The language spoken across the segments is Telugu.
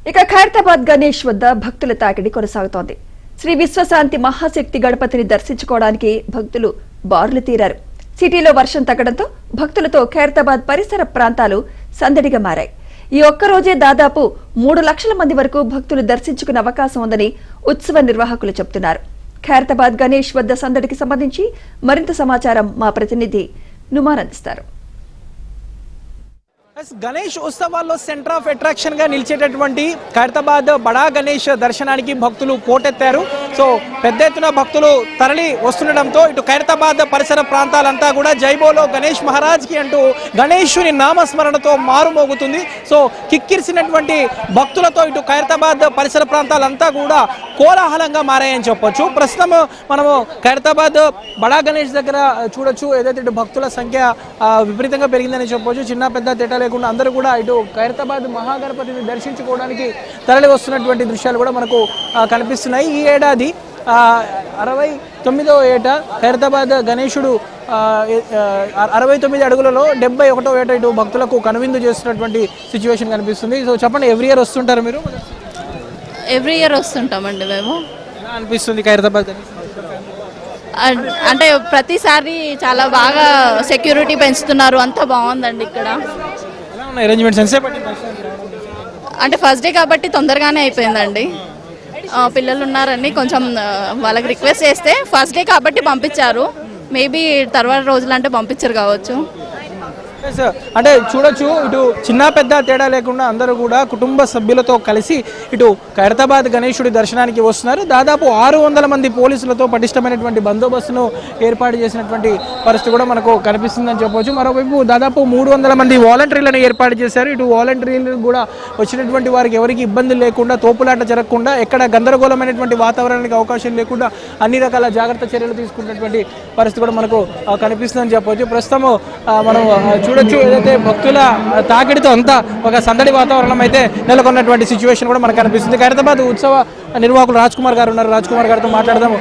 ఇక ఖైరతాబాద్ గణేష్ వద్ద భక్తుల తాకిడి కొనసాగుతోంది. శ్రీ విశ్వశాంతి మహాశక్తి గణపతిని దర్శించుకోవడానికి భక్తులు బారులు తీరారు. సిటీలో వర్షం తగ్గడంతో భక్తులతో ఖైరతాబాద్ పరిసర ప్రాంతాలు సందడిగా మారాయి. ఈ ఒక్కరోజే దాదాపు 3 లక్షల మంది వరకు భక్తులు దర్శించుకునే అవకాశం ఉందని ఉత్సవ నిర్వాహకులు చెబుతున్నారు. ఖైరతాబాద్ గణేష్ వద్ద సందడికి సంబంధించి మరింత సమాచారం మా ప్రతినిధి నుమాన్ అందిస్తారు. గణేష్ ఉత్సవాల్లో సెంటర్ ఆఫ్ అట్రాక్షన్ గా నిలిచేటటువంటి ఖైరతాబాద్ బడా గణేష్ దర్శనానికి భక్తులు పోటెత్తారు. సో పెద్ద ఎత్తున భక్తులు తరలి వస్తుండటంతో ఇటు ఖైరతాబాద్ పరిసర ప్రాంతాలంతా కూడా జైబోలో గణేష్ మహారాజ్ కి అంటూ గణేశుని నామస్మరణతో మారుమోగుతుంది. సో కిక్కిరిసినటువంటి భక్తులతో ఇటు ఖైరతాబాద్ పరిసర ప్రాంతాలంతా కూడా కోలాహలంగా మారాయని చెప్పొచ్చు. ప్రస్తుతం మనము ఖైరతాబాద్ బడా గణేష్ దగ్గర చూడొచ్చు. ఏదైతే ఇటు భక్తుల సంఖ్య విపరీతంగా పెరిగిందని చెప్పొచ్చు. చిన్న పెద్ద తేడా లేకుండా అందరూ కూడా ఇటు ఖైరతాబాద్ మహాగణపతిని దర్శించుకోవడానికి తరలి వస్తున్నటువంటి దృశ్యాలు కూడా మనకు కనిపిస్తున్నాయి. ఈ ఏడాది 69వ ఏట ఖైరతాబాద్ గణేశుడు 69 అడుగులలో 71వ ఏట ఇటు భక్తులకు కనువిందు చేస్తున్నటువంటి సిచ్యువేషన్ కనిపిస్తుంది. సో చెప్పండి, ఎవ్రీ ఇయర్ వస్తుంటారు మీరు? ఎవ్రీ ఇయర్ వస్తుంటామండి మేము. ఎలా అనిపిస్తుంది ఖైరతాబాద్? అంటే ప్రతిసారి చాలా బాగా సెక్యూరిటీ పెంచుతున్నారు, అంతా బాగుందండి ఇక్కడ. అంటే ఫస్ట్ డే కాబట్టి తొందరగానే అయిపోయిందండి. పిల్లలు ఉన్నారని కొంచెం వాళ్ళకి రిక్వెస్ట్ చేస్తే ఫస్ట్ డే కాబట్టి పంపించారు. మేబీ తర్వాత రోజులంటే పంపించరు కావచ్చు. అంటే చూడొచ్చు, ఇటు చిన్న పెద్ద తేడా లేకుండా అందరూ కూడా కుటుంబ సభ్యులతో కలిసి ఇటు ఖైరతాబాద్ గణేశుడి దర్శనానికి వస్తున్నారు. దాదాపు 600 మంది పోలీసులతో పటిష్టమైనటువంటి బందోబస్తును ఏర్పాటు చేసినటువంటి పరిస్థితి కూడా మనకు కనిపిస్తుందని చెప్పవచ్చు. మరోవైపు దాదాపు 300 మంది వాలంటీర్లను ఏర్పాటు చేశారు. ఇటు వాలంటీర్లు కూడా వచ్చినటువంటి వారికి ఎవరికి ఇబ్బందులు లేకుండా, తోపులాట జరగకుండా, ఎక్కడ గందరగోళమైనటువంటి వాతావరణానికి అవకాశం లేకుండా అన్ని రకాల జాగ్రత్త చర్యలు తీసుకున్నటువంటి పరిస్థితి కూడా మనకు కనిపిస్తుందని చెప్పవచ్చు. ప్రస్తుతం మనం చూడొచ్చు, ఏదైతే భక్తుల తాకిడితో అంతా ఒక సందడి వాతావరణం అయితే నెలకొన్నటువంటి సిచ్యువేషన్ కూడా మనకు కనిపిస్తుంది. ఖైరతాబాద్ ఉత్సవ నిర్వాహకులు రాజ్ కుమార్ గారు ఉన్నారు. రాజ్ కుమార్ గారితో మాట్లాడదాము.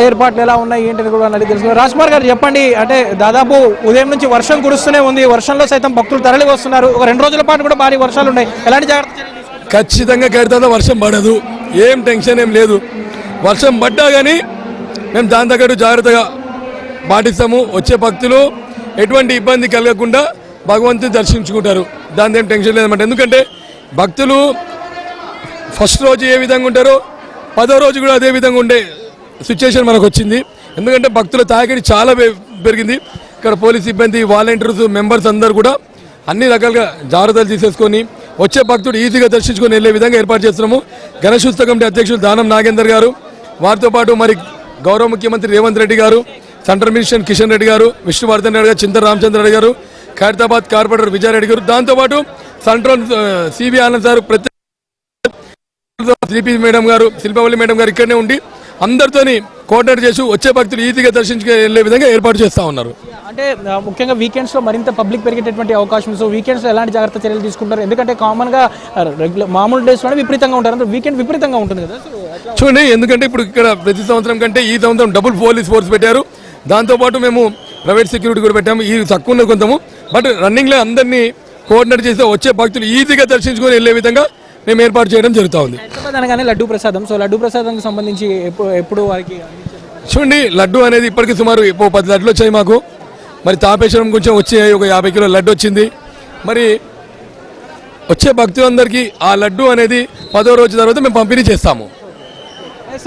ఏర్పాట్లు ఎలా ఉన్నాయి ఏంటని కూడా అడిగి తెలుసు. రాజ్ కుమార్ గారు చెప్పండి, అంటే దాదాపు ఉదయం నుంచి వర్షం కురుస్తూనే ఉంది. వర్షంలో సైతం భక్తులు తరలి వస్తున్నారు. ఒక 2 రోజుల పాటు కూడా భారీ వర్షాలు ఉన్నాయి. ఎలాంటి జాగ్రత్త? ఖచ్చితంగా ఖైరతాబాద్ వర్షం పడదు, ఏం టెన్షన్ ఏం లేదు. వర్షం పడ్డా కానీ మేము దాని తగ్గట్టు జాగ్రత్తగా పాటిస్తాము. వచ్చే భక్తులు ఎటువంటి ఇబ్బంది కలగకుండా భగవంతుని దర్శించుకుంటారు. దాని ఏం టెన్షన్ లేదన్నమాట. ఎందుకంటే భక్తులు ఫస్ట్ రోజు ఏ విధంగా ఉంటారో 10వ రోజు కూడా అదే విధంగా ఉండే సిచ్యువేషన్ మనకు వచ్చింది. ఎందుకంటే భక్తుల తాకిడి చాలా పెరిగింది. ఇక్కడ పోలీస్ సిబ్బంది, వాలంటీర్స్, మెంబర్స్ అందరూ కూడా అన్ని రకాలుగా జాగ్రత్తలు తీసేసుకొని వచ్చే భక్తుడు ఈజీగా దర్శించుకొని వెళ్ళే విధంగా ఏర్పాటు చేస్తున్నాము. గణేశోత్సవ కమిటీ అధ్యక్షులు దానం నాగేందర్ గారు, వారితో పాటు మరి గౌరవ ముఖ్యమంత్రి రేవంత్ రెడ్డి గారు, సెంట్రల్ మినిస్టర్ కిషన్ రెడ్డి గారు, విష్ణువర్ధన్ రెడ్డి గారు, చింతల రామచంద్ర రెడ్డి గారు, ఖైరతాబాద్ కార్పొరేటర్ విజయారెడ్డి గారు, దాంతోపాటు సెంట్రల్ సిబి ఆనంద్ సార్, ప్రత్యేక శ్రీపి మేడం గారు, శిల్పవల్లి మేడం గారు ఇక్కడనే ఉండి అందరితోని కోఆర్డినేట్ చేసి వచ్చే భక్తులు ఈజీగా దర్శించుకు వెళ్ళే విధంగా ఏర్పాటు చేస్తూ ఉన్నారు. అంటే ముఖ్యంగా వీకెండ్స్లో మరింత పబ్లిక్ పెరిగేటటువంటి అవకాశం. సో వీకెండ్స్లో ఎలాంటి జాగ్రత్త చర్యలు తీసుకుంటారు? ఎందుకంటే కామన్గా మామూలు డేస్లోనే విపరీతంగా ఉంటారు, వీకెండ్ విపరీతంగా ఉంటుంది కదా. చూడండి, ఎందుకంటే ఇప్పుడు ఇక్కడ ప్రతి సంవత్సరం కంటే ఈ సంవత్సరం డబుల్ పోలీస్ ఫోర్స్ పెట్టారు. దాంతోపాటు మేము ప్రైవేట్ సెక్యూరిటీ కూడా పెట్టాము. ఈ తక్కువ ఉన్నది కొంచెము, బట్ రన్నింగ్లో అందరినీ కోఆర్డినేట్ చేస్తే వచ్చే భక్తులు ఈజీగా దర్శించుకొని వెళ్ళే విధంగా మేము ఏర్పాటు చేయడం జరుగుతూ ఉంది. అనగానే లడ్డూ ప్రసాదం. సో లడ్డూ ప్రసాదానికి సంబంధించి ఎప్పుడు వారికి చూడండి, లడ్డు అనేది ఇప్పటికీ సుమారు 10 లడ్లు వచ్చాయి మాకు. మరి తాపేశ్వరం కొంచెం వచ్చాయి, ఒక 50 కిలోల లడ్డు వచ్చింది. మరి వచ్చే భక్తులందరికీ ఆ లడ్డు అనేది 10వ రోజు తర్వాత మేము పంపిణీ చేస్తాము.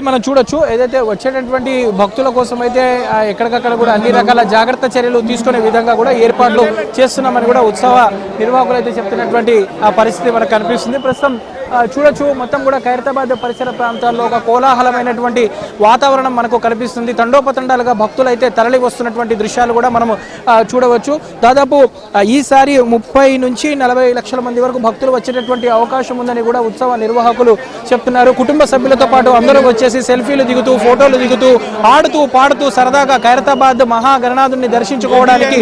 మనం చూడొచ్చు, ఏదైతే వచ్చేటటువంటి భక్తుల కోసం అయితే ఎక్కడికక్కడ కూడా అన్ని రకాల జాగ్రత్త చర్యలు తీసుకునే విధంగా కూడా ఏర్పాట్లు చేస్తున్నామని కూడా ఉత్సవ నిర్వాహకులు అయితే చెప్తున్నటువంటి ఆ పరిస్థితి మనకు కనిపిస్తుంది. ప్రస్తుతం చూడొచ్చు, మొత్తం కూడా ఖైరతాబాద్ పరిసర ప్రాంతాల్లో ఒక కోలాహలమైనటువంటి వాతావరణం మనకు కనిపిస్తుంది. తండోపతండాలుగా భక్తులు అయితే తరలి వస్తున్నటువంటి దృశ్యాలు కూడా మనము చూడవచ్చు. దాదాపు ఈసారి 30 నుంచి 40 లక్షల మంది వరకు భక్తులు వచ్చేటటువంటి అవకాశం ఉందని కూడా ఉత్సవ నిర్వాహకులు చెప్తున్నారు. కుటుంబ సభ్యులతో పాటు అందరూ వచ్చేసి సెల్ఫీలు దిగుతూ, ఫోటోలు దిగుతూ, ఆడుతూ పాడుతూ సరదాగా ఖైరతాబాద్ మహాగణనాథుని దర్శించుకోవడానికి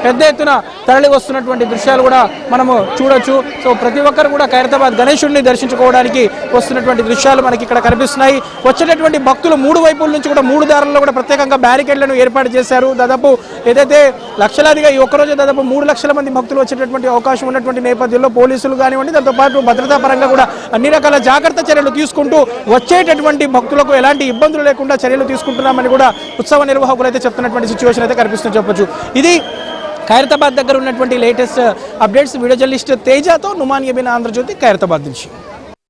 పెద్ద ఎత్తున తరలి వస్తున్నటువంటి దృశ్యాలు కూడా మనము చూడొచ్చు. సో ప్రతి ఒక్కరు కూడా ఖైరతాబాద్ గణేశుడిని దర్శించుకోవడానికి వస్తున్నటువంటి దృశ్యాలు మనకి ఇక్కడ కనిపిస్తున్నాయి. వచ్చేటటువంటి భక్తులు 3 వైపుల నుంచి కూడా 3 దారుల్లో కూడా ప్రత్యేకంగా బ్యారికేడ్లను ఏర్పాటు చేశారు. దాదాపు ఏదైతే లక్షలాదిగా ఈ ఒక్కరోజు దాదాపు 3 లక్షల మంది భక్తులు వచ్చేటటువంటి అవకాశం ఉన్నటువంటి నేపథ్యంలో పోలీసులు కానివ్వండి, దాంతో పాటు భద్రతా పరంగా కూడా అన్ని రకాల జాగ్రత్త చర్యలు తీసుకుంటూ వచ్చేటటువంటి భక్తులకు ఎలాంటి ఇబ్బందులు లేకుండా చర్యలు తీసుకుంటున్నామని కూడా ఉత్సవ నిర్వాహకులు అయితే చెప్తున్నటువంటి సిచ్యువేషన్ అయితే కనిపిస్తుందని చెప్పొచ్చు. ఇది ఖైరతాబాద్ దగ్గర ఉన్నటువంటి లేటెస్ట్ అప్డేట్స్. వీడియో జర్నలిస్ట్ తేజతో నుమాన్ యబీన్, ఆంధ్రజ్యోతి, ఖైరతాబాద్ నుంచి.